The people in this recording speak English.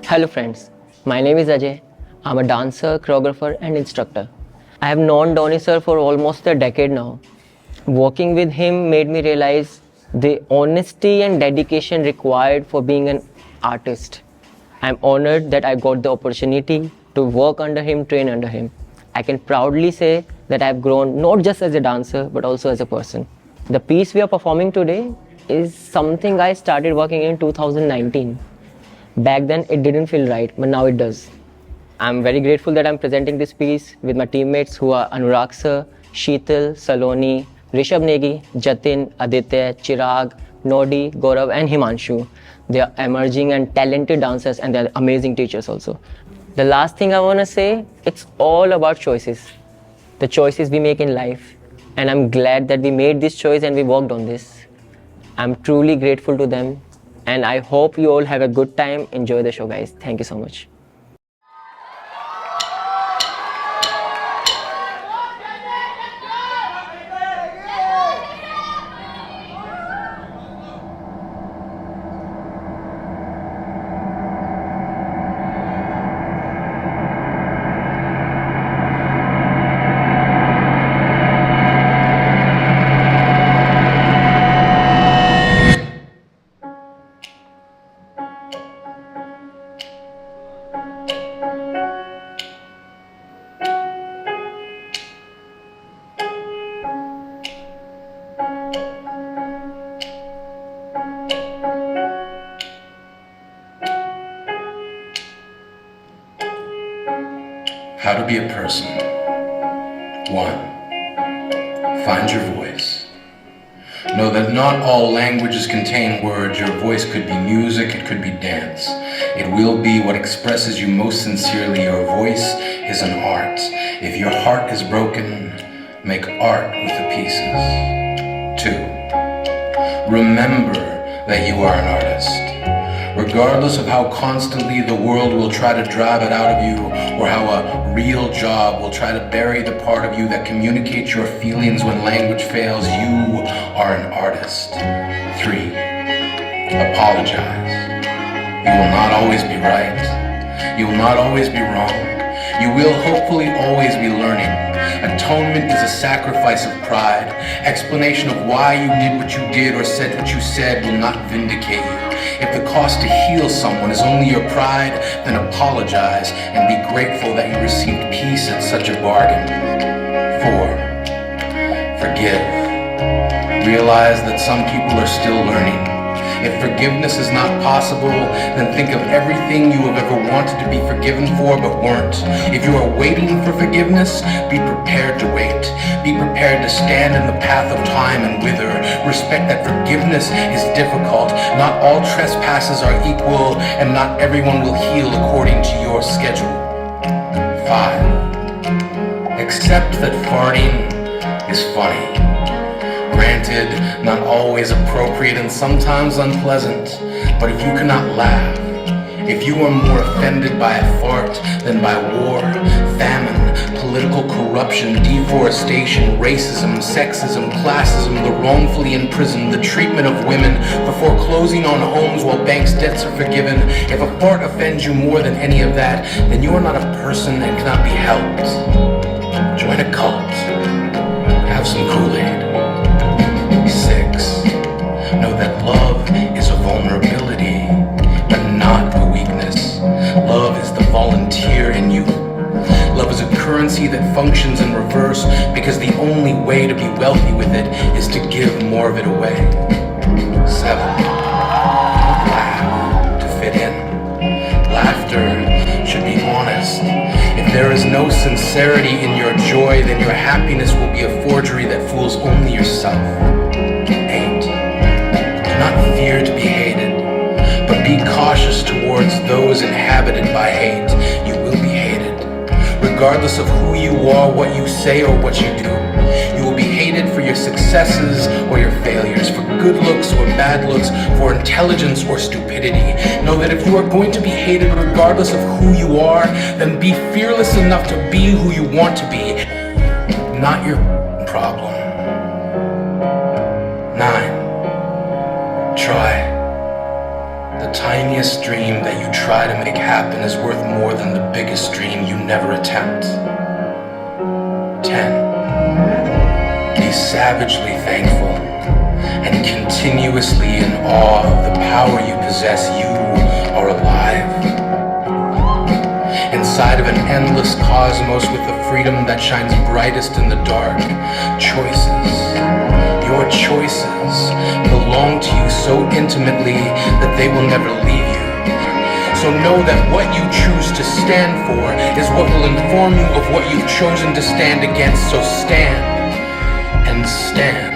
Hello friends, my name is Ajay. I'm a dancer, choreographer and instructor. I have known Donny sir for almost a decade now. Working with him made me realize the honesty and dedication required for being an artist. I'm honored that I got the opportunity to work under him, train under him. I can proudly say that I've grown not just as a dancer but also as a person. The piece we are performing today is something I started working in 2019. Back then it didn't feel right, but now it does. I'm very grateful that I'm presenting this piece with my teammates who are Anurag sir, Sheetal, Saloni, Rishabh Negi, Jatin, Aditya, Chirag, Nodi, Gaurav and Himanshu. They are emerging and talented dancers and they're amazing teachers also. The last thing I want to say, it's all about choices. The choices we make in life. And I'm glad that we made this choice and we worked on this. I'm truly grateful to them. And I hope you all have a good time. Enjoy the show, guys. Thank you so much. How to be a person. 1. Find your voice. Know that not all languages contain words. Your voice could be music, it could be dance. It will be what expresses you most sincerely. Your voice is an art. If your heart is broken, make art with the pieces. 2. Remember that you are an artist. Regardless of how constantly the world will try to drive it out of you, or how a real job will try to bury the part of you that communicates your feelings when language fails, you are an artist. 3. Apologize. You will not always be right. You will not always be wrong. You will hopefully always be learning. Atonement is a sacrifice of pride. Explanation of why you did what you did or said what you said will not vindicate you. If the cost to heal someone is only your pride, then apologize and be grateful that you received peace at such a bargain. 4. Forgive. Realize that some people are still learning. If forgiveness is not possible, then think of everything you have ever wanted to be forgiven for but weren't. If you are waiting for forgiveness, be prepared to wait. Be prepared to stand in the path of time and wither. Respect that forgiveness is difficult. Not all trespasses are equal, and not everyone will heal according to your schedule. 5. Accept that farting is funny. Granted, not always appropriate and sometimes unpleasant, but if you cannot laugh, if you are more offended by a fart than by war, famine, political corruption, deforestation, racism, sexism, classism, the wrongfully imprisoned, the treatment of women, the foreclosing on homes while banks' debts are forgiven, if a fart offends you more than any of that, then you are not a person and cannot be helped. Join a cult. Have some Kool-Aid. 6. Know that love is a vulnerability, but not a weakness. Love is the volunteer in you. Love is a currency that functions in reverse because the only way to be wealthy with it is to give more of it away. 7. Laugh to fit in. Laughter should be honest. If there is no sincerity in your joy, then your happiness will be a forgery that fools only yourself. 8. Do not fear to be hated, but be cautious towards those inhabited by hate. You will be hated. Regardless of who you are, what you say, or what you do, you will be hated for your successes or your failures, for good looks or bad looks, for intelligence or stupidity. Know that if you are going to be hated regardless of who you are, then be fearless enough to be who you want to be, not your problem. 9. Try. The tiniest dream that you try to make happen is worth more than the biggest dream you never attempt. 10. Be savagely thankful and continuously in awe of the power you possess. You are alive. Inside of an endless cosmos with the freedom that shines brightest in the dark. Choices. Your choices belong to you so intimately that they will never leave you. So know that what you choose to stand for is what will inform you of what you've chosen to stand against. So stand and stand.